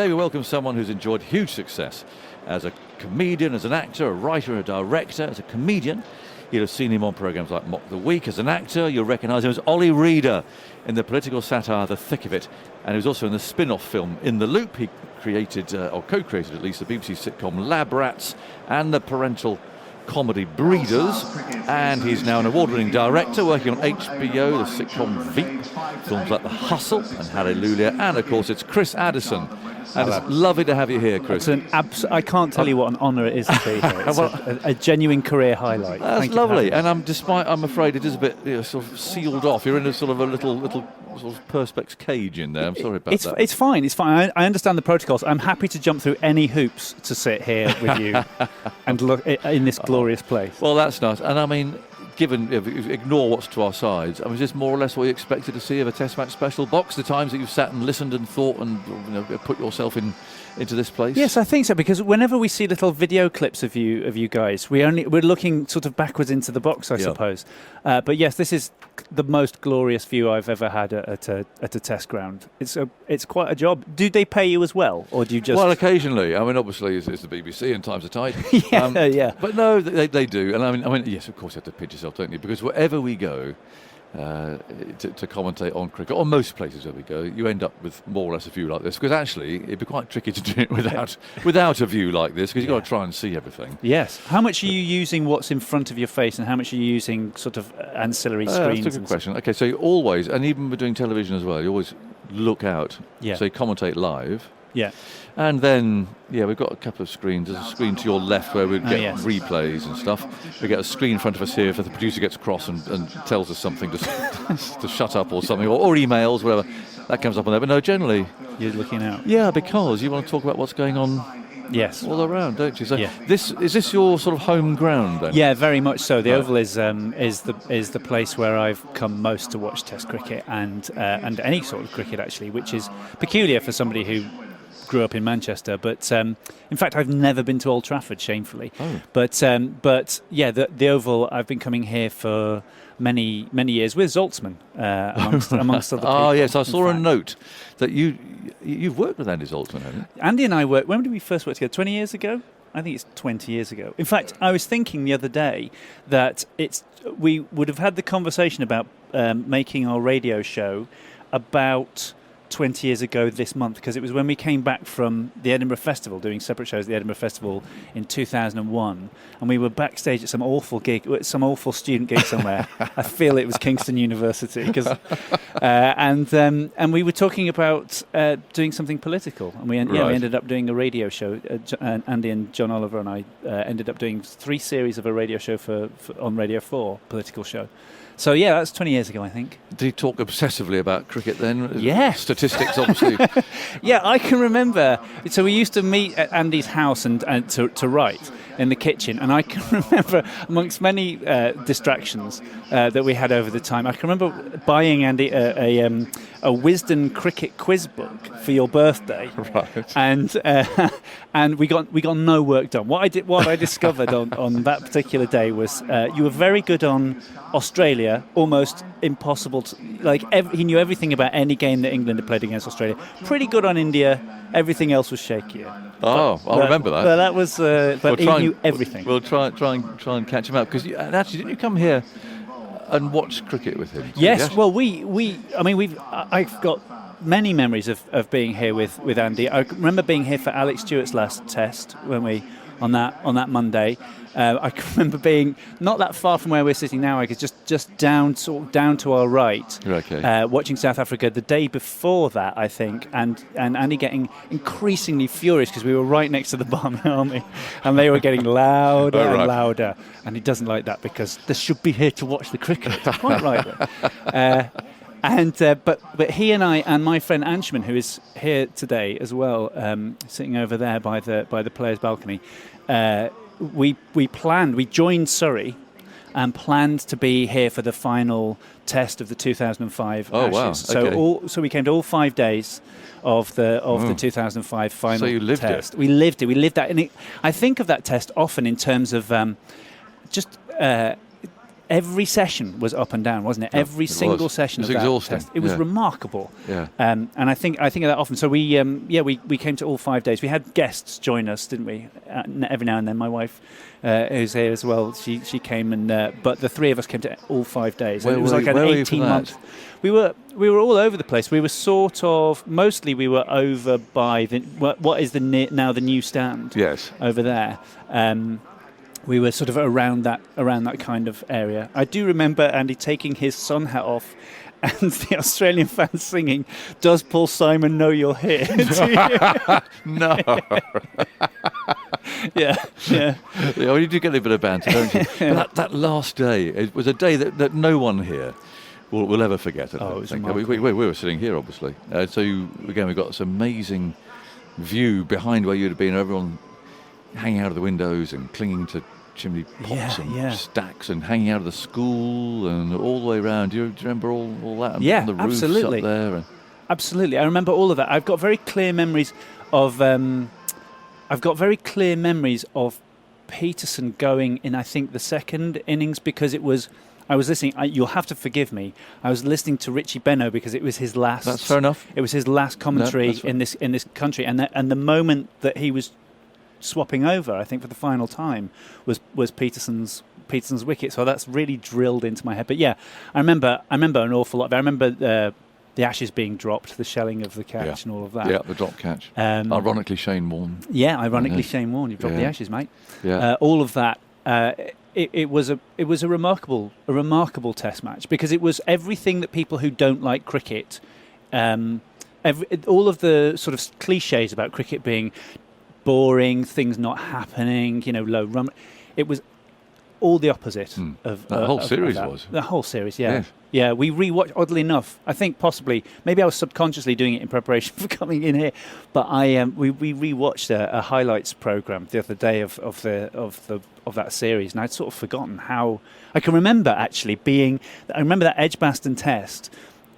Today we welcome someone who's enjoyed huge success as a comedian, as an actor, a writer, and a director. As a comedian, you'll have seen him on programmes like Mock the Week. As an actor, you'll recognise him as Ollie Reader in the political satire The Thick of It, and he was also in the spin-off film In the Loop. He created, or co-created at least, the BBC sitcom Lab Rats and the parental comedy Breeders, and he's now an award-winning director working on HBO, the sitcom Veep, films like The Hustle and Hallelujah, and of course it's Chris Addison. And it's lovely to have you here, Chris. I can't tell you what an honour it is to be here. It's a genuine career highlight. That's lovely, and I'm afraid it is a bit sort of sealed off. You're in a sort of a little sort of perspex cage in there. I'm sorry about that. It's fine. It's fine. I understand the protocols. I'm happy to jump through any hoops to sit here with you and look in this glorious place. Well, that's nice. And I mean, given ignore what's to our sides, I mean, is this more or less what you expected to see of a Test Match special box? The times that you've sat and listened and thought and put yourself into this place? Yes, I think so, because whenever we see little video clips of you guys, we're looking sort of backwards into the box, I suppose. But yes, this is the most glorious view I've ever had at a test ground. It's quite a job. Do they pay you as well, or do you just? Well, occasionally. I mean, obviously, it's the BBC and times are tight. yeah. But no, they do. And I mean, yes, of course, you have to pinch yourself, don't you? Because wherever we go to commentate on cricket, or most places where we go, you end up with more or less a view like this. Because actually, it'd be quite tricky to do it without a view like this, because you've got to try and see everything. Yes. How much are you using what's in front of your face, and how much are you using sort of ancillary screens? That's a good question. Okay, so you always, and even with doing television as well, you always look out. Yeah. So you commentate live. Yeah. And then, we've got a couple of screens. There's a screen to your left where we get replays and stuff. We get a screen in front of us here if the producer gets cross and tells us something to shut up or something, or emails, whatever. That comes up on there. But no, generally, you're looking out. Yeah, because you want to talk about what's going on. Yes, all around, don't you? So is this your sort of home ground then? Yeah, very much so. The Oval is the place where I've come most to watch Test cricket and any sort of cricket actually, which is peculiar for somebody who grew up in Manchester. But in fact, I've never been to Old Trafford, shamefully. Oh. But yeah, the Oval. I've been coming here for many years with Zaltzman amongst other people. Oh yes, I saw a note that you've worked with Andy Zaltzman, haven't you? Andy and I worked. When did we first work together? 20 years ago. I think it's 20 years ago. In fact, I was thinking the other day that we would have had the conversation about making our radio show about 20 years ago this month, because it was when we came back from the Edinburgh Festival, doing separate shows at the Edinburgh Festival in 2001, and we were backstage at some awful student gig somewhere. I feel it was Kingston University, and we were talking about doing something political, and we ended up doing a radio show. Andy and John Oliver and I ended up doing 3 series of a radio show for on Radio 4, political show. So, yeah, that's 20 years ago, I think. Did he talk obsessively about cricket then? Yeah. Statistics, obviously. Yeah, I can remember. So we used to meet at Andy's house and to write in the kitchen. And I can remember, amongst many distractions that we had over the time, I can remember buying Andy a Wisden cricket quiz book for your birthday. Right. And we got no work done. What I discovered on that particular day was you were very good on Australia, almost impossible to, he knew everything about any game that England had played against Australia. Pretty good on India. Everything else was shakier. Oh, I'll remember that. Well, that was. But he knew everything. We'll try and catch him up, because actually, didn't you come here and watch cricket with him? Yes. Well, I've got many memories of being here with Andy. I remember being here for Alex Stewart's last test when on that Monday. I can remember being not that far from where we're sitting now. I could just down to our right, watching South Africa the day before that, I think, and Andy getting increasingly furious because we were right next to the Barmy Army, and they were getting louder and louder, and he doesn't like that because they should be here to watch the cricket. Quite right. But he and I and my friend Anshman, who is here today as well, sitting over there by the players' balcony. We joined Surrey and planned to be here for the final test of the 2005 Ashes. Wow. Okay. So we came to all 5 days of the 2005 final test. So you lived it. We lived it. We lived that. And I think of that test often in terms of every session was up and down, wasn't it? Yeah, Every it single was. session It was of that exhausting. test. It was Yeah. remarkable. Yeah. And I think of that often. So we came to all 5 days. We had guests join us, didn't we? Every now and then. My wife, who's here as well, she came, and but the three of us came to all 5 days. Where And it was were like you- an where were you for 18-month. We were all over the place. We were mostly we were over by what is now the new stand. Yes. Over there. We were sort of around that kind of area. I do remember Andy taking his sun hat off, and the Australian fans singing, "Does Paul Simon know you're here?" No. yeah. Yeah, well, you do get a bit of banter, don't you? But that last day, it was a day that no one here will ever forget. I Oh, it was think. remarkable. We were sitting here, obviously. Again, we've got this amazing view behind where you'd have been, everyone hanging out of the windows and clinging to chimney pots stacks and hanging out of the school and all the way around. Do you remember all that? Yeah, and the roofs absolutely. up there. And Absolutely, I remember all of that. I've got very clear memories of. Peterson going in, I think, the second innings, because I was listening. You'll have to forgive me. I was listening to Richie Benaud because it was his last. That's fair enough. It was his last commentary That's right. in this country, and the moment that he was swapping over, I think, for the final time, was Peterson's wicket. So that's really drilled into my head. But yeah, I remember an awful lot of it. I remember the Ashes being dropped, the shelling of the catch, and all of that. Yeah, the drop catch. Ironically, Shane Warne. Yeah, ironically, Shane Warne, you've dropped the Ashes, mate. Yeah. All of that. It was a remarkable Test match, because it was everything that people who don't like cricket, all of the sort of cliches about cricket being boring, things not happening, low run. It was all the opposite of the whole series that. was. The whole series, yeah. Yes. Yeah, we rewatched, oddly enough, I think maybe I was subconsciously doing it in preparation for coming in here, but we rewatched a highlights program the other day of that series, and I'd sort of forgotten how. I can remember actually I remember that Edgbaston Test.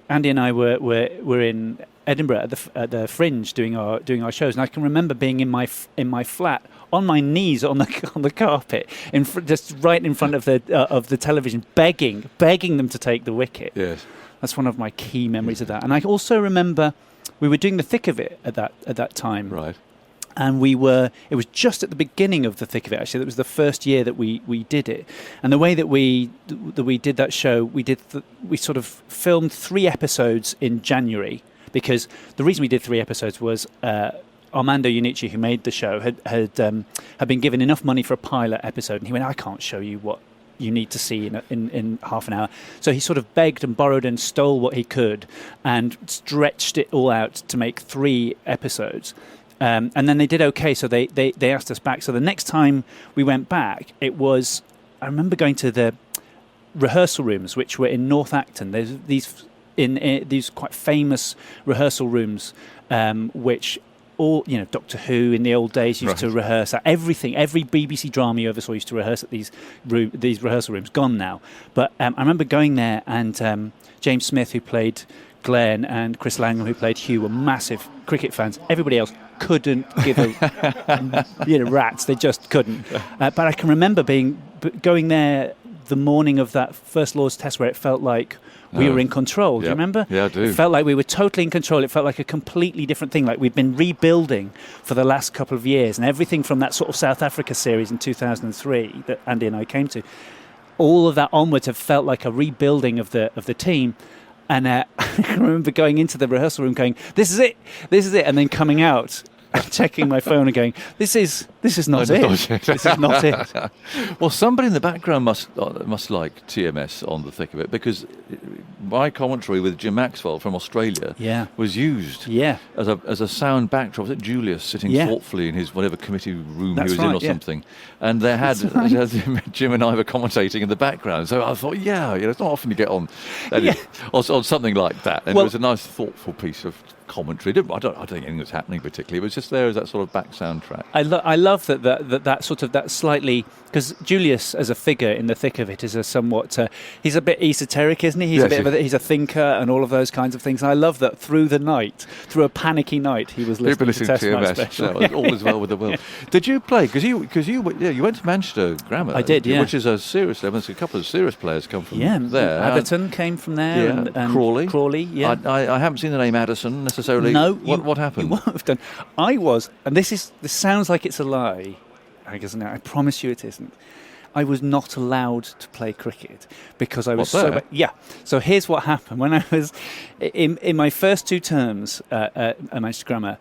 Andy and I were in Edinburgh at the Fringe doing our shows, and I can remember being in my flat on my knees on the carpet, just right in front of the television, begging them to take the wicket. Yes, that's one of my key memories of that. And I also remember we were doing the thick of it at that time, right. And it was just at the beginning of the thick of it, actually. That was the first year that we did it. And the way that we did that show, we sort of filmed 3 episodes in January, because the reason we did 3 episodes was Armando Iannucci, who made the show, had been given enough money for a pilot episode, and he went, "I can't show you what you need to see in half an hour." So he sort of begged and borrowed and stole what he could and stretched it all out to make 3 episodes. And then they did okay, so they asked us back. So the next time we went back, I remember going to the rehearsal rooms, which were in North Acton. There's these quite famous rehearsal rooms, which all, Doctor Who in the old days used to rehearse at. Everything, every BBC drama you ever saw used to rehearse at these rehearsal rooms. Gone now. But I remember going there, and James Smith, who played Glenn, and Chris Langham, who played Hugh, were massive cricket fans. Everybody else couldn't give a rats. They just couldn't. But I can remember going there the morning of that first Lord's Test, where it felt like we were in control. Do you remember? Yeah, I do. It felt like we were totally in control. It felt like a completely different thing, like we'd been rebuilding for the last couple of years, and everything from that sort of South Africa series in 2003 that Andy and I came to, all of that onwards have felt like a rebuilding of the team. And I remember going into the rehearsal room going, this is it, and then coming out, checking my phone and going, this is not it. This is not it. Well, somebody in the background must like TMS on the thick of it, because my commentary with Jim Maxwell from Australia was used as a sound backdrop. Was it Julius sitting thoughtfully in his whatever committee room he was in or something? And they had Jim and I were commentating in the background. So I thought, it's not often you get on on something like that. And it was a nice, thoughtful piece of commentary. I don't think anything was happening particularly. It was just there as that sort of back soundtrack. I love that sort of that slightly, because Julius as a figure in the thick of it is a somewhat he's a bit esoteric, isn't he? He's a thinker and all of those kinds of things. And I love that through a panicky night, he was listening to Test Match Special. All is well with the world. Did you play? Because you went to Manchester Grammar. I did, yeah. Which is a serious. There was a couple of serious players come from there. Atherton came from there. Yeah, and Crawley. Yeah. I haven't seen the name Addison necessarily. No. What happened? You won't have done. I was, and this sounds like it's a lie. I guess now. I promise you it isn't. I was not allowed to play cricket because I was yeah. So here's what happened when I was in my first 2 terms at Manchester Grammar.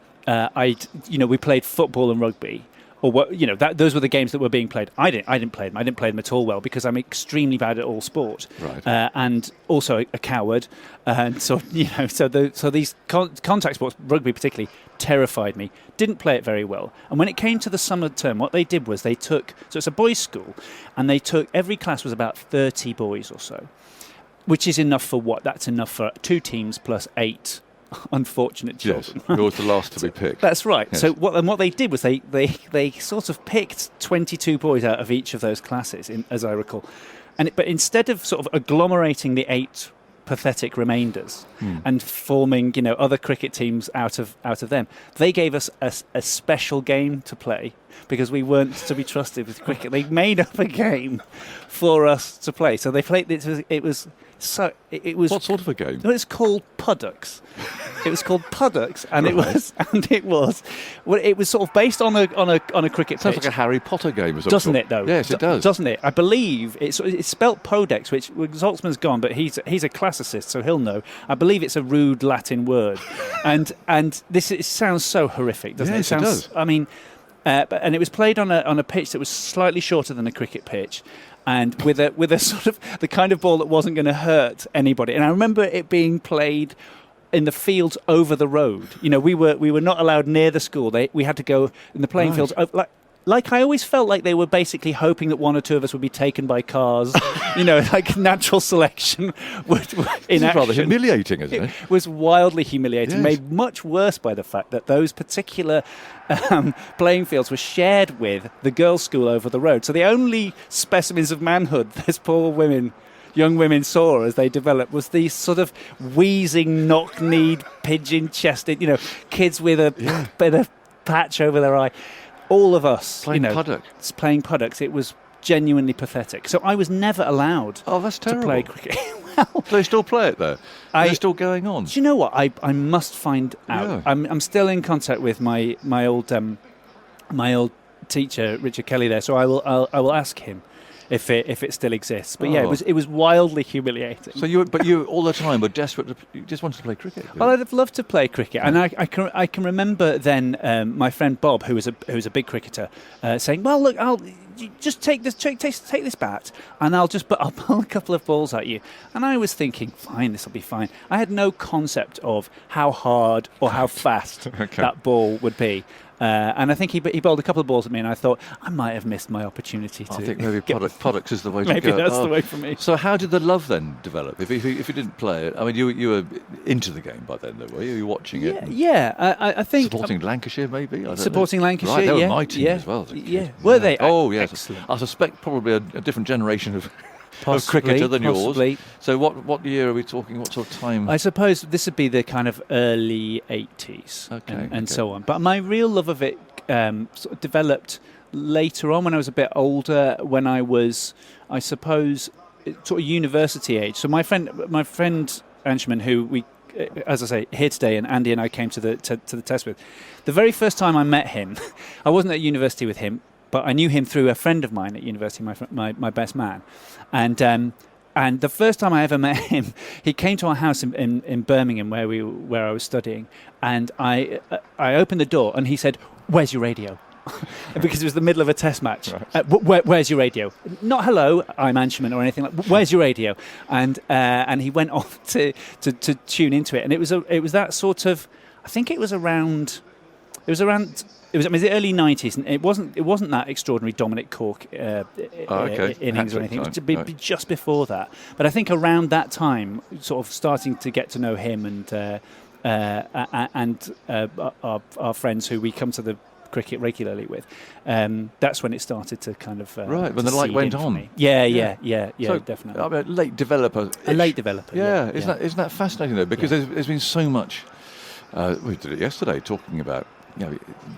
We played football and rugby. Or those were the games that were being played. I didn't play them. I didn't play them at all well because I'm extremely bad at all sport, right. And also a coward. And so these contact sports, rugby particularly, terrified me. Didn't play it very well. And when it came to the summer term, what they did was so it's a boys' school, and every class was about 30 boys or so, which is enough for what? That's enough for 2 teams plus 8. Unfortunate children. Yes, who was the last to be picked. That's right. Yes. So what they did was they sort of picked 22 boys out of each of those classes, as I recall, but instead of sort of agglomerating the 8 pathetic remainders and forming other cricket teams out of them, they gave us a special game to play because we weren't to be trusted with cricket. They made up a game for us to play. So they played. It was. What sort of a game? It was called Puddocks. It was called Puddocks, and right. it was sort of based on a cricket Sounds pitch. like a Harry Potter game, doesn't it? Though. Yes, it does. Doesn't it? I believe it's spelt Podex, which Zaltzman's gone, but he's a classicist, so he'll know. I believe it's a rude Latin word, and it sounds so horrific, doesn't it? Yes, it does. I mean, and it was played on a pitch that was slightly shorter than a cricket pitch. And with a sort of the kind of ball that wasn't going to hurt anybody. And I remember it being played in the fields over the road. We were not allowed near the school. We had to go in the playing fields. Like I always felt like they were basically hoping that 1 or 2 of us would be taken by cars. Like natural selection in It's action. rather humiliating, isn't it? It was wildly humiliating, Yes. made much worse by the fact that those particular playing fields were shared with the girls' school over the road. So the only specimens of manhood those poor young women saw as they developed was these sort of wheezing, knock-kneed, pigeon-chested, kids with a bit of patch over their eye. All of us, playing puddocks. It was genuinely pathetic. So I was never allowed that's to terrible. play cricket. Do they still play it, though? Is it still going on? Do you know what? I must find out. Yeah. I'm still in contact with my old teacher, Richard Kelly there, so I will ask him if it still exists. But it was wildly humiliating. So you all the time were desperate. You just wanted to play cricket. Well, I'd have loved to play cricket, and I can remember then my friend Bob, who was a big cricketer, saying, "Well, look, I'll just take this bat, and I'll pull a couple of balls at you." And I was thinking, fine, this will be fine. I had no concept of how hard or how fast that ball would be. And I think he bowled a couple of balls at me, and I thought I might have missed my opportunity to. I think maybe Puddocks is the way to go. Maybe that's the way for me. So how did the love then develop? If you didn't play it, I mean, you were into the game by then, though, were you? You were watching it? Yeah. I think supporting Lancashire, maybe. Supporting Lancashire, right, they were my team as well. Were they? Oh yes. Excellent. I suspect probably a different generation of Possibly, cricketer than possibly. yours. So what year are we talking? What sort of time? I suppose this would be the kind of early 80s and so on. But my real love of it sort of developed later on when I was a bit older, when I was, I suppose, sort of university age. So my friend Anshuman, who we, as I say, here today, and Andy and I came to the test with. The very first time I met him, I wasn't at university with him, but I knew him through a friend of mine at university, my best man. And the first time I ever met him, he came to our house in Birmingham where I was studying, and I opened the door and he said, "Where's your radio?" Because it was the middle of a test match. Right. Where's your radio? Not hello, I'm Anshuman or anything like. Where's your radio? And he went off to tune into it, and it was that sort of. I think it was around. It was the early 90s, and it wasn't that extraordinary Dominic Cork innings or anything. It was just before that. But I think around that time, sort of starting to get to know him and and our friends who we come to the cricket regularly with, that's when it started to kind of right, when the light went on. Yeah, so, definitely. I mean, late developer. A late developer. Yeah, isn't that fascinating though? Because there's been so much. We did it yesterday, talking about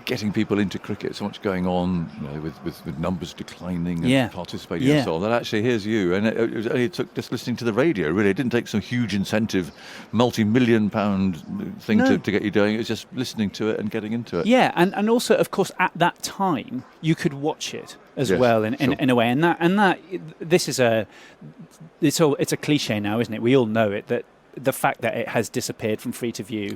getting people into cricket. So much going on, with numbers declining and participating and so on. That actually, here's you, and it took just listening to the radio. Really, it didn't take some huge incentive, multi-million-pound thing to get you doing. It was just listening to it and getting into it. Yeah, and also, of course, at that time you could watch it as well in a way, and that this is it's a cliche now, isn't it? We all know it, that the fact that it has disappeared from free to view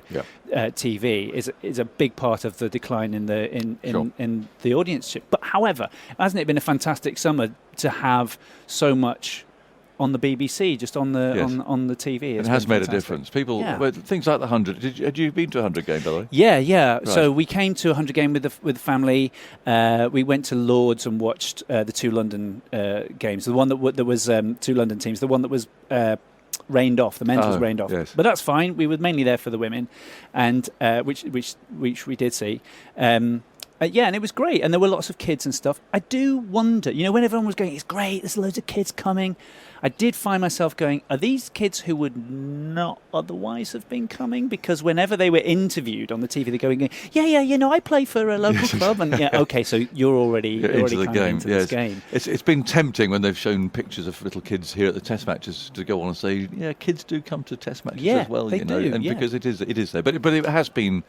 TV is a big part of the decline in the audience. But however, hasn't it been a fantastic summer to have so much on the BBC, just on the TV? It has made a difference. People, things like the 100. Had you been to a 100 game, by the way? Yeah. Right. So we came to a 100 game with the family. We went to Lords and watched the two London games. The one that was two London teams. The one that was rained off. The men's was rained off, but that's fine. We were mainly there for the women, and which we did see. And it was great, and there were lots of kids and stuff. I do wonder, when everyone was going, it's great, there's loads of kids coming, I did find myself going, are these kids who would not otherwise have been coming? Because whenever they were interviewed on the TV, they're going, I play for a local club, and okay, so you're already into the game. Into this game. It's been tempting when they've shown pictures of little kids here at the Test matches to go on and say, kids do come to Test matches as well, they do, and because it is there, but it has been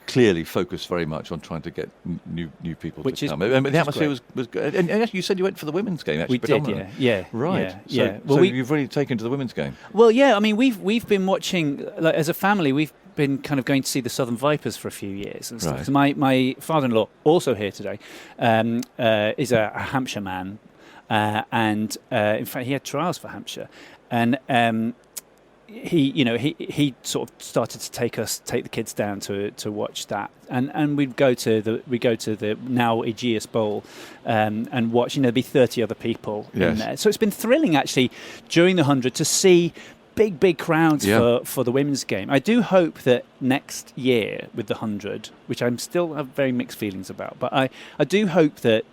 clearly focused very much on trying to get new people to come. And the atmosphere was good. And actually, you said you went for the women's game. Actually, we did, yeah. Right. Yeah. So you've really taken to the women's game. Well, yeah. I mean, we've been watching, like, as a family. We've been kind of going to see the Southern Vipers for a few years and stuff. Right. So my father-in-law, also here today, is a Hampshire man, and in fact, he had trials for Hampshire, and. He sort of started to take the kids down to watch that, and we'd go to the now Aegeus Bowl, and watch. There'd be 30 other people in there. So it's been thrilling actually during the 100 to see big crowds for the women's game. I do hope that next year with the 100, which I'm still have very mixed feelings about, but I do hope that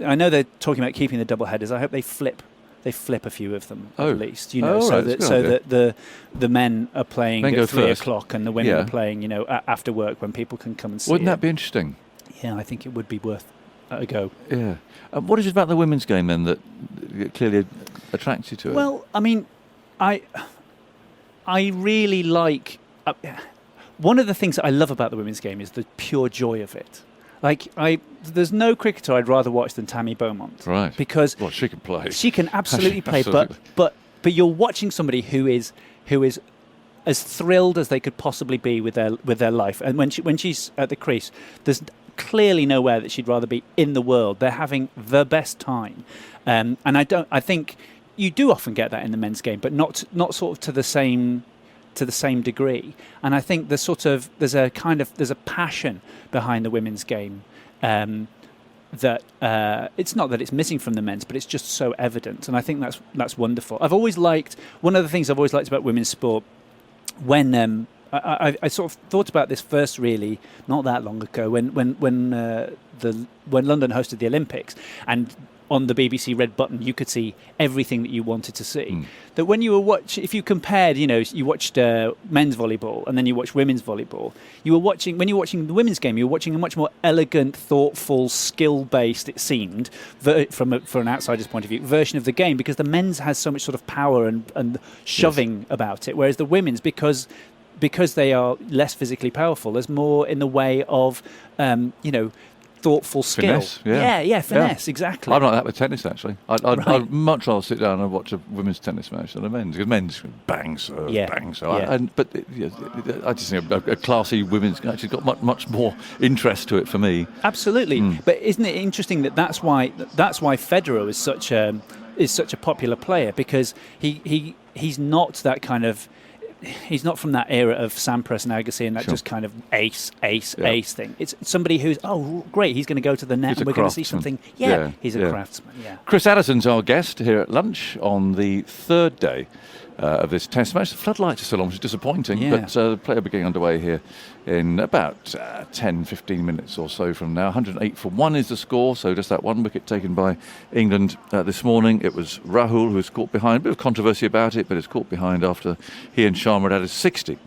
I know they're talking about keeping the double headers. I hope they flip a few of them at least, so that the men are playing at 3 o'clock and the women are playing, after work when people can come and see. Wouldn't that be interesting? Yeah, I think it would be worth a go. Yeah. What is it about the women's game then that clearly attracts you to it? Well, I mean, I really like. One of the things that I love about the women's game is the pure joy of it. Like, there's no cricketer I'd rather watch than Tammy Beaumont. Right. Because she can play. She can absolutely play, but you're watching somebody who is as thrilled as they could possibly be with their life. And when she's at the crease, there's clearly nowhere that she'd rather be in the world. They're having the best time. And I think you do often get that in the men's game, but not sort of to the same degree. And I think there's a passion behind the women's game that it's not that it's missing from the men's, but it's just so evident. And I think that's wonderful. One of the things I've always liked about women's sport, when I sort of thought about this first really not that long ago when London hosted the Olympics, and on the BBC Red Button, you could see everything that you wanted to see. That when you were if you compared, you watched men's volleyball and then you watched women's volleyball, when you were watching the women's game, you were watching a much more elegant, thoughtful, skill-based, it seemed, from an outsider's point of view, version of the game, because the men's has so much sort of power and shoving about it, whereas the women's, because they are less physically powerful, there's more in the way of, thoughtful skill. Finesse, finesse, exactly. I'm like that with tennis, actually. I'd much rather sit down and watch a women's tennis match than a men's, because men's bang, serve, bang, so. But I just think a classy women's actually got much more interest to it for me. Absolutely. But isn't it interesting that's why Federer is such a popular player, because he's not that kind of. He's not from that era of Sampras and Agassi and that just kind of ace thing. It's somebody who's, great, he's going to go to the net and we're going to see something. He's a craftsman. Yeah. Chris Addison's our guest here at lunch on the third day of this test match. The floodlights are still on, which is disappointing, but the play will be getting underway here in about 10, 15 minutes or so from now. 108 for 1 is the score, so just that one wicket taken by England this morning. It was Rahul who was caught behind. A bit of controversy about it, but it's caught behind after he and Sharma had added 60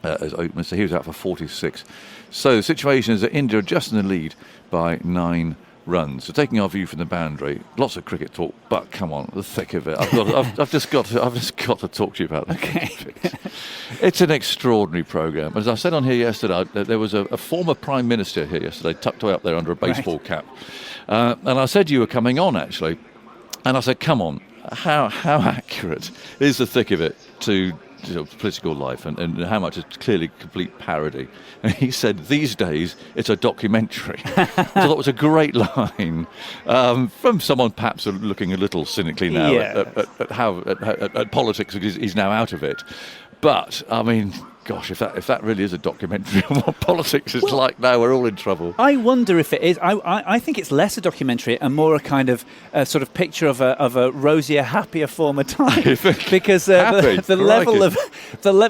as openers, so he was out for 46. So the situation is that India are just in the lead by 9 runs. So taking our view from the boundary, lots of cricket talk, but come on, the thick of it. I've just got to talk to you about that. Okay. It's an extraordinary programme. As I said on here yesterday, there was a former Prime Minister here yesterday, tucked away up there under a baseball cap. And I said you were coming on, actually. And I said, come on, how accurate is the thick of it to political life, and how much is clearly complete parody? And he said, these days it's a documentary. So that was a great line from someone perhaps looking a little cynically now at how politics. He's now out of it, but I mean, gosh, if that really is a documentary on what politics is like now, we're all in trouble. I wonder if it is. I think it's less a documentary and more a kind of sort of picture of a rosier, happier former time. Because the level of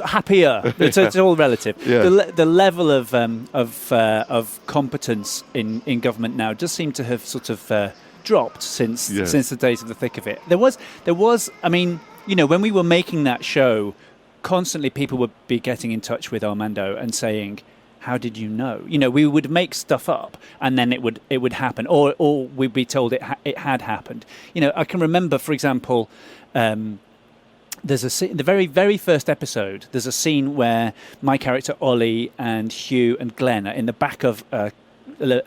happier, it's all relative. Yeah. The level of competence in government now does seem to have sort of dropped since the days of the thick of it. There was. I mean, when we were making that show, constantly people would be getting in touch with Armando and saying, how did you know? We would make stuff up and then it would happen, or we'd be told it had happened. I can remember, for example, there's a scene, the very, very first episode, there's a scene where my character Ollie and Hugh and Glenn are in the back of a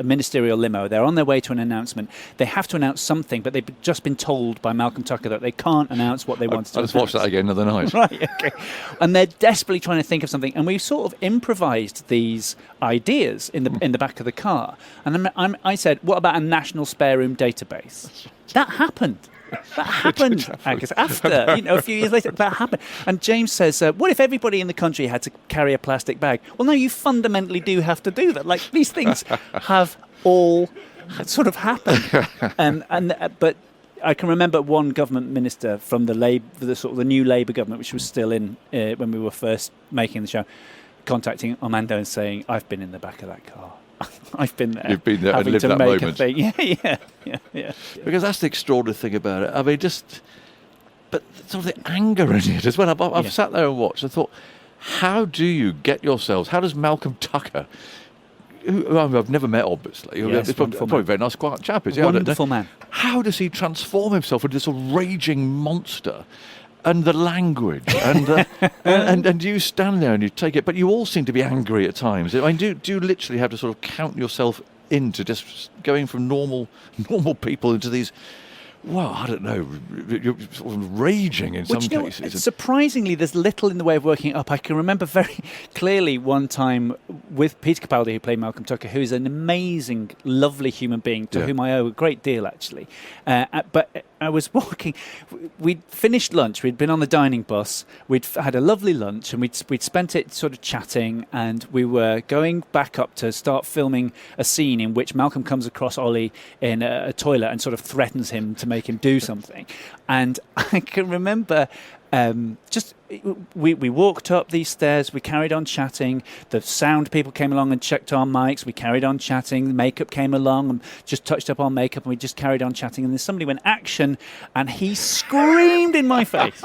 ministerial limo. They're on their way to an announcement. They have to announce something, but they've just been told by Malcolm Tucker that they can't announce what they want to announce. Let's watch that again another night. Right, okay. And they're desperately trying to think of something, and we've sort of improvised these ideas in the back of the car. And I said, what about a national spare room database? That happened. That happened, Angus. After, a few years later, that happened. And James says, what if everybody in the country had to carry a plastic bag? Well, no, you fundamentally do have to do that. Like, these things have all sort of happened. But I can remember one government minister from the new Labour government, which was still in when we were first making the show, contacting Armando and saying, I've been in the back of that car. I've been there. You've been there and lived that moment. Yeah. Because that's the extraordinary thing about it. I mean, but sort of the anger in it as well. I've sat there and watched and thought, how do you get yourselves? How does Malcolm Tucker, who I've never met, obviously, yes, probably a very nice, quiet chap, is he? Wonderful man. How does he transform himself into this raging monster? And the language, and you stand there and you take it, but you all seem to be angry at times. I mean, do you literally have to sort of count yourself into just going from normal people into these? Well, I don't know. You're sort of raging in some cases. Surprisingly, there's little in the way of working it up. I can remember very clearly one time with Peter Capaldi, who played Malcolm Tucker, who's an amazing, lovely human being to whom I owe a great deal, actually. But I was walking. We'd finished lunch. We'd been on the dining bus. We'd had a lovely lunch, and we'd spent it sort of chatting. And we were going back up to start filming a scene in which Malcolm comes across Ollie in a toilet and sort of threatens him to make him do something. And I can remember we walked up these stairs, we carried on chatting, the sound people came along and checked our mics, we carried on chatting, the makeup came along and just touched up our makeup, and we just carried on chatting, and then somebody went action and he screamed in my face.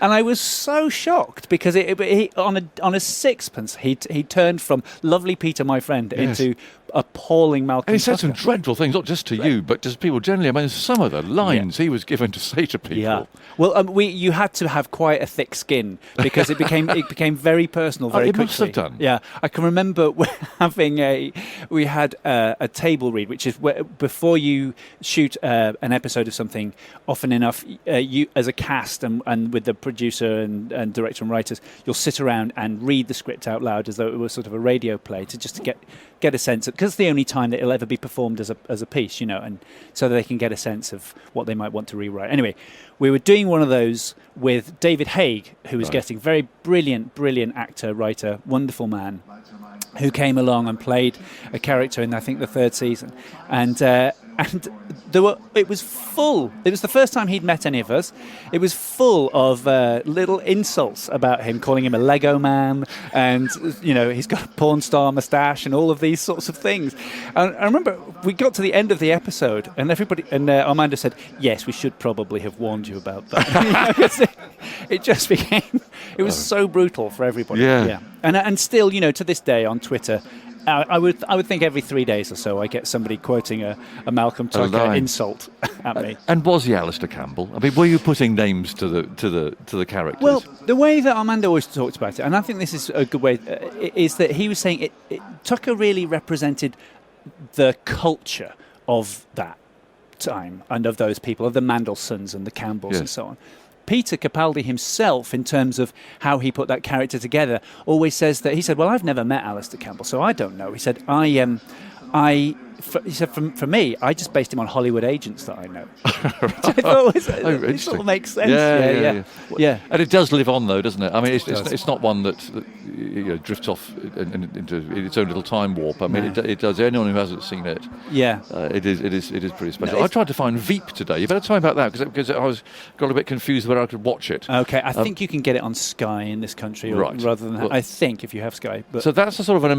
And I was so shocked because he, on a sixpence he turned from lovely Peter, my friend, into appalling Malcolm. And he said Tucker. some dreadful things, not just to you, but just people generally. I mean, some of the lines he was given to say to people. Yeah. Well, you had to have quite a thick skin because it became very personal very quickly. It must have done. Yeah, I can remember we had a table read, which is where, before you shoot an episode of something, often enough, you as a cast and with the producer and director and writers, you'll sit around and read the script out loud as though it was sort of a radio play to get a sense of, because it's the only time that it'll ever be performed as a piece, and so that they can get a sense of what they might want to rewrite. Anyway, we were doing one of those with David Haig, who was getting very brilliant actor, writer, wonderful man, who came along and played a character in, I think, the third season. And and it was full. It was the first time he'd met any of us. It was full of little insults about him, calling him a Lego man, and he's got a porn star moustache and all of these sorts of things. And I remember we got to the end of the episode, and Armando said, "Yes, we should probably have warned you about that." It just became. It was so brutal for everybody. Yeah. And still, to this day on Twitter, I would think every 3 days or so I get somebody quoting a Malcolm Tucker insult at me. And was he Alistair Campbell? I mean, were you putting names to the characters? Well, the way that Armando always talked about it, and I think this is a good way, is that he was saying Tucker really represented the culture of that time and of those people, of the Mandelsons and the Campbells and so on. Peter Capaldi himself, in terms of how he put that character together, always says that he said, "Well, I've never met Alistair Campbell, so I don't know." He said, he said, for me, I just based him on Hollywood agents that I know. It sort of makes sense. Yeah. And it does live on, though, doesn't it? I mean, it's not one that drifts off into its own little time warp. I mean, it does. Anyone who hasn't seen it, it is pretty special. I tried to find Veep today. You better tell me about that because I got a bit confused whether I could watch it. Okay, I think you can get it on Sky in this country, rather than I think if you have Sky. But so that's a sort of an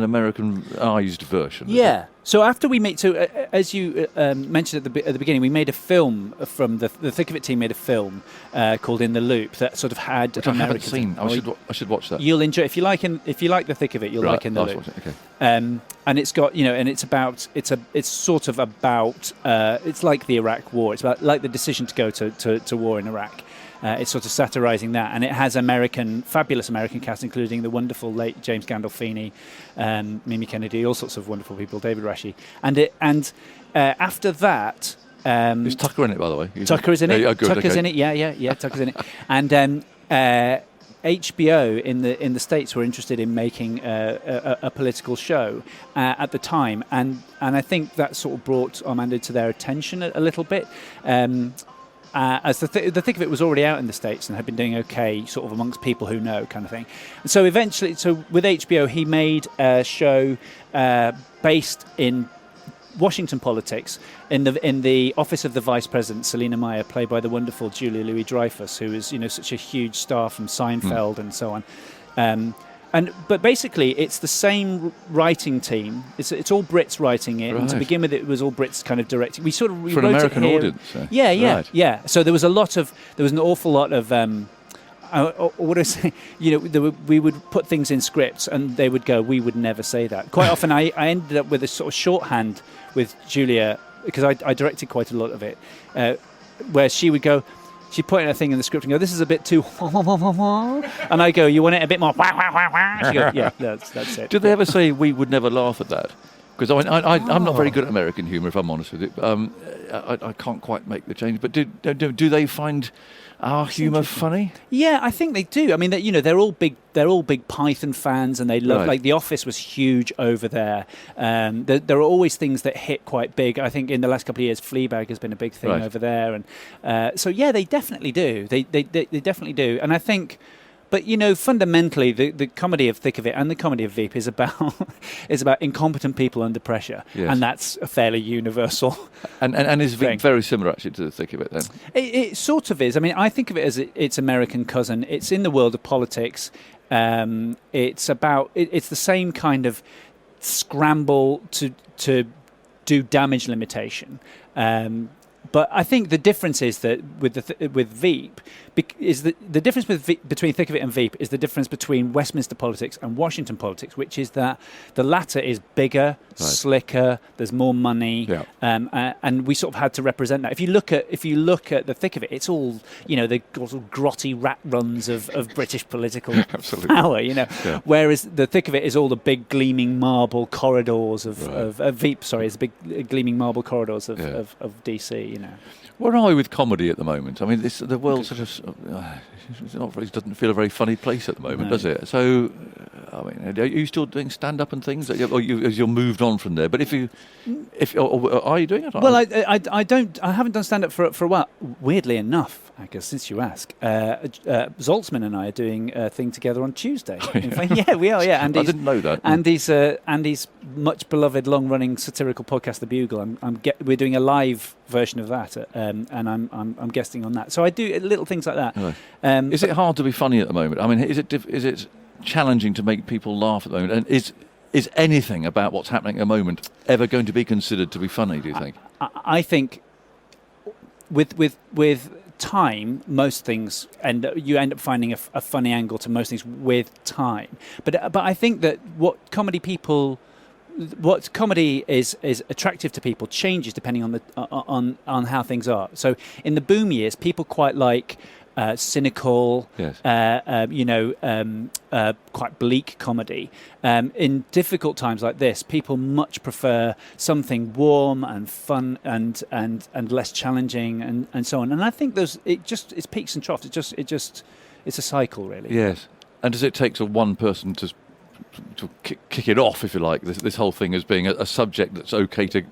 Americanized version. Yeah. So after we made, as you mentioned at the beginning, we made a film from the Thick of It team. Made a film called In the Loop that sort of had. Which I haven't seen. I should watch that. You'll enjoy if you like the Thick of It. You'll like In the Loop. Okay. And it's got and it's sort of about it's like the Iraq War. It's about like the decision to go to war in Iraq. It's sort of satirising that, and it has fabulous American cast, including the wonderful late James Gandolfini, Mimi Kennedy, all sorts of wonderful people, David Rashi, and after that, is Tucker in it, by the way? Tucker is in it. Oh, good, Tucker's in it. Yeah. Tucker's in it, and HBO in the States were interested in making a political show at the time, and I think that sort of brought Armando to their attention a little bit. As the Thick of It was already out in the States and had been doing okay sort of amongst people who know kind of thing. And so eventually, with HBO, he made a show based in Washington politics in the office of the Vice President, Selina Meyer, played by the wonderful Julia Louis-Dreyfus, who is such a huge star from Seinfeld and so on. But basically, it's the same writing team. It's all Brits writing it. Right. And to begin with, it was all Brits kind of directing. We for wrote an American it here. audience. Yeah. So there was an awful lot of. What do I say? We would put things in scripts, and they would go, "We would never say that." Quite often, I ended up with a sort of shorthand with Julia because I directed quite a lot of it, where she would go. She'd point at a thing in the script and go, "This is a bit too," and I go, "You want it a bit more?" She goes, "Yeah, that's it." Did they ever say we would never laugh at that? Because I'm not very good at American humour, if I'm honest with you. I can't quite make the change. But do they find our humour funny? Yeah, I think they do. I mean, they're all big Python fans, and they love like The Office was huge over there. There are always things that hit quite big. I think in the last couple of years, Fleabag has been a big thing over there, and so yeah, they definitely do. They definitely do, and I think. But fundamentally, the comedy of Thick of It and the comedy of Veep is about incompetent people under pressure, and that's a fairly universal. And is Veep very similar actually to the Thick of It then? It sort of is. I mean, I think of it as its American cousin. It's in the world of politics. It's the same kind of scramble to do damage limitation. But I think the difference is that with Veep, is the difference between Thick of It and Veep is the difference between Westminster politics and Washington politics, which is that the latter is bigger, slicker, there's more money, and we sort of had to represent that. If you look at the Thick of It, it's all the grotty rat runs of British political power, whereas the Thick of It is all the big gleaming marble corridors of Veep. Sorry, is the big gleaming marble corridors of DC. Where are we with comedy at the moment? I mean, the world sort of doesn't feel a very funny place at the moment, does it? So, I mean, are you still doing stand-up and things, or you're moved on from there? But are you doing it? Well, I haven't done stand-up for a while. Weirdly enough, Because since you ask, Zoltzman and I are doing a thing together on Tuesday. In fact, we are. Yeah, I didn't know that. Andy's much beloved, long-running satirical podcast, The Bugle. We're doing a live version of that, and I'm guesting on that. So I do little things like that. Right. Is it hard to be funny at the moment? I mean, is it challenging to make people laugh at the moment? And is anything about what's happening at the moment ever going to be considered to be funny? Do you think? I think with time, most things, and you end up finding a funny angle to most things with time. But I think that what comedy is attractive to people changes depending on how things are. So in the boom years, people quite like cynical, yes. Quite bleak comedy. In difficult times like this, people much prefer something warm and fun and less challenging and so on. And I think it's peaks and troughs. It's a cycle, really. Yes. And does it take one person to kick it off, if you like, this whole thing as being a subject that's okay to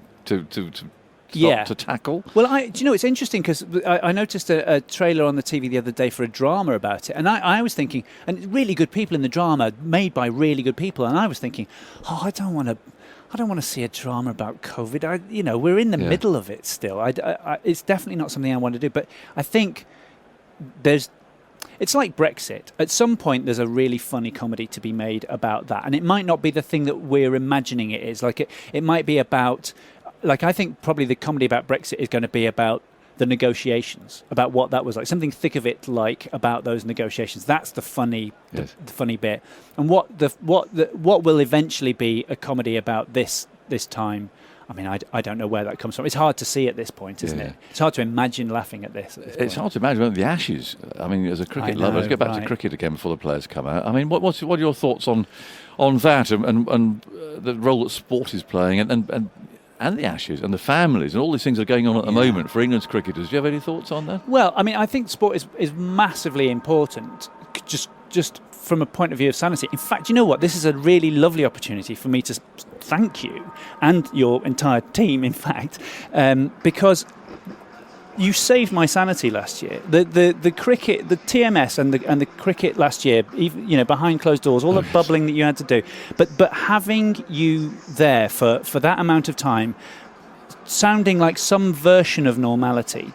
tackle? Well, it's interesting because I noticed a trailer on the TV the other day for a drama about it, and I was thinking, and really good people in the drama, made by really good people, and I was thinking, I don't want to see a drama about COVID. We're in the middle of it still. It's definitely not something I want to do, but I think it's like Brexit. At some point, there's a really funny comedy to be made about that, and it might not be the thing that we're imagining it is. Like it might be about. Like, I think probably the comedy about Brexit is going to be about the negotiations, about what that was like, something thick of it like about those negotiations. That's the funny, the funny bit. And what will eventually be a comedy about this time? I mean, I don't know where that comes from. It's hard to see at this point, isn't it? It's hard to imagine laughing at this. It's hard to imagine the Ashes. I mean, as a cricket lover, let's go back to cricket again before the players come out. I mean, what are your thoughts on that and the role that sport is playing and the Ashes and the families and all these things are going on at the moment for England's cricketers? Do you have any thoughts on that? Well, I mean, I think sport is massively important, just from a point of view of sanity. In fact, you know what? This is a really lovely opportunity for me to thank you and your entire team, in fact, because you saved my sanity last year. The cricket, the TMS and the cricket last year, even, behind closed doors, all the bubbling that you had to do. But having you there for that amount of time, sounding like some version of normality,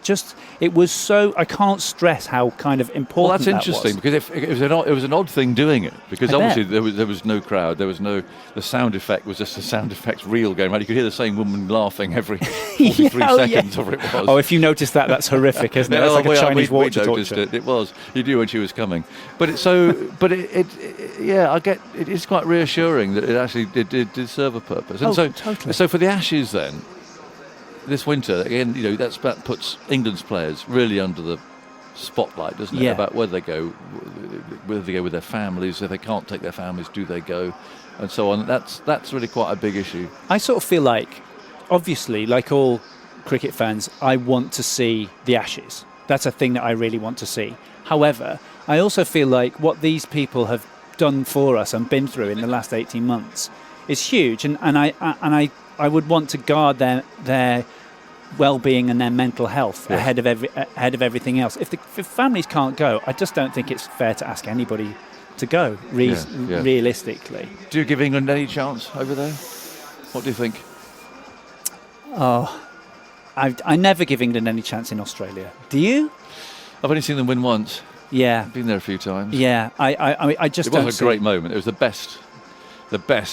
it was so. I can't stress how kind of important. Well, that's interesting because it was an odd thing doing it because obviously there was no crowd, the sound effect was just a sound effect reel going around. You could hear the same woman laughing every 43 seconds, or it was. Oh, if you noticed that, that's horrific, isn't it? That's like a Chinese water torture. It was. You knew when she was coming, but I get it is quite reassuring that it actually did serve a purpose. And totally. So for the Ashes then. This winter, again, that puts England's players really under the spotlight, doesn't it? About whether they go with their families. If they can't take their families, do they go, and so on. That's really quite a big issue. I sort of feel like, obviously, like all cricket fans, I want to see the Ashes. That's a thing that I really want to see. However, I also feel like what these people have done for us and been through in the last 18 months is huge, and I would want to guard their well-being and their mental health ahead of everything else. If families can't go, I just don't think it's fair to ask anybody to go. Realistically, do you give England any chance over there? What do you think? Oh, I never give England any chance in Australia. Do you? I've only seen them win once. Yeah, I've been there a few times. Yeah, I just. It was a great moment. It was the best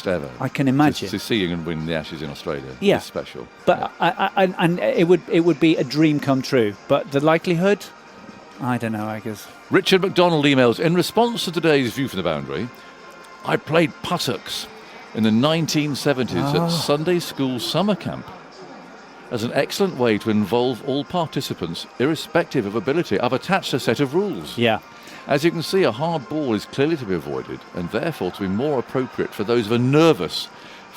ever. I can imagine. To see England win the Ashes in Australia. Yeah. It's special. But and it would be a dream come true. But the likelihood, I don't know, I guess. Richard McDonald emails, in response to today's View from the Boundary, I played puttocks in the 1970s at Sunday school summer camp as an excellent way to involve all participants, irrespective of ability. I've attached a set of rules. Yeah. As you can see, a hard ball is clearly to be avoided and therefore to be more appropriate for those of a nervous,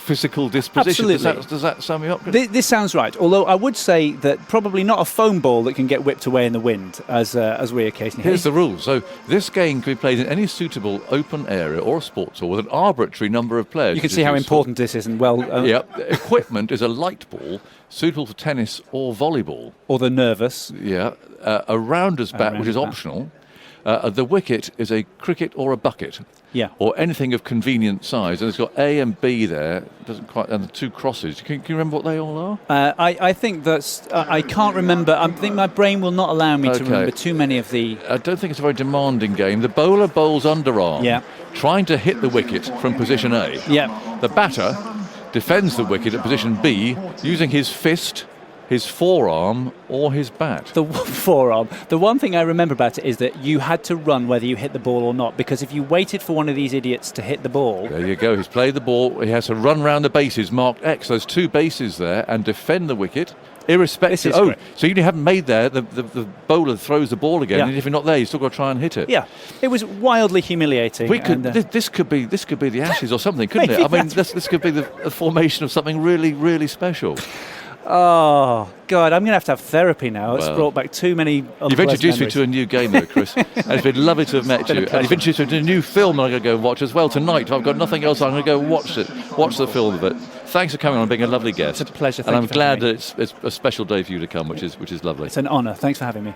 physical disposition. Absolutely. Does that sum you up? This sounds right. Although I would say that probably not a foam ball that can get whipped away in the wind, as we occasionally Here's hear. the rule. So this game can be played in any suitable open area or sports hall with an arbitrary number of players. You can see how important this is, and well, Yep. Equipment is a light ball suitable for tennis or volleyball. or the nervous. Yeah. A rounder's bat, which is rounder's bat. optional. The wicket is a cricket or a bucket. Yeah. Or anything of convenient size. And it's got A and B there. Doesn't quite, and the two crosses. Can you remember what they all are? I think that's. I can't remember. I think my brain will not allow me to remember too many of the. I don't think it's a very demanding game. The bowler bowls underarm, trying to hit the wicket from position A. Yeah. The batter defends the wicket at position B using his fist, his forearm, or his bat. The forearm. The one thing I remember about it is that you had to run whether you hit the ball or not, because if you waited for one of these idiots to hit the ball. There you go. He's played the ball. He has to run round the bases marked X. Those two bases there, and defend the wicket. Irrespective. Great. So you haven't made there. The bowler throws the ball again, Yeah. and if you're not there, you still got to try and hit it. Yeah, it was wildly humiliating. We could. and, This could be the Ashes or something, couldn't it? I mean, this could be the formation of something really, really special. Oh God, I'm going to have therapy now. It's brought back too many. You've introduced me to a new game, though, Chris. And it's been lovely to have met you. And you've introduced me to a new film that I'm going to go and watch as well tonight. I've got nothing else. I'm going to go watch the film of it. Thanks for coming on and being a lovely guest. It's a pleasure. And I'm glad that it's a special day for you to come, which is lovely. It's an honour. Thanks for having me.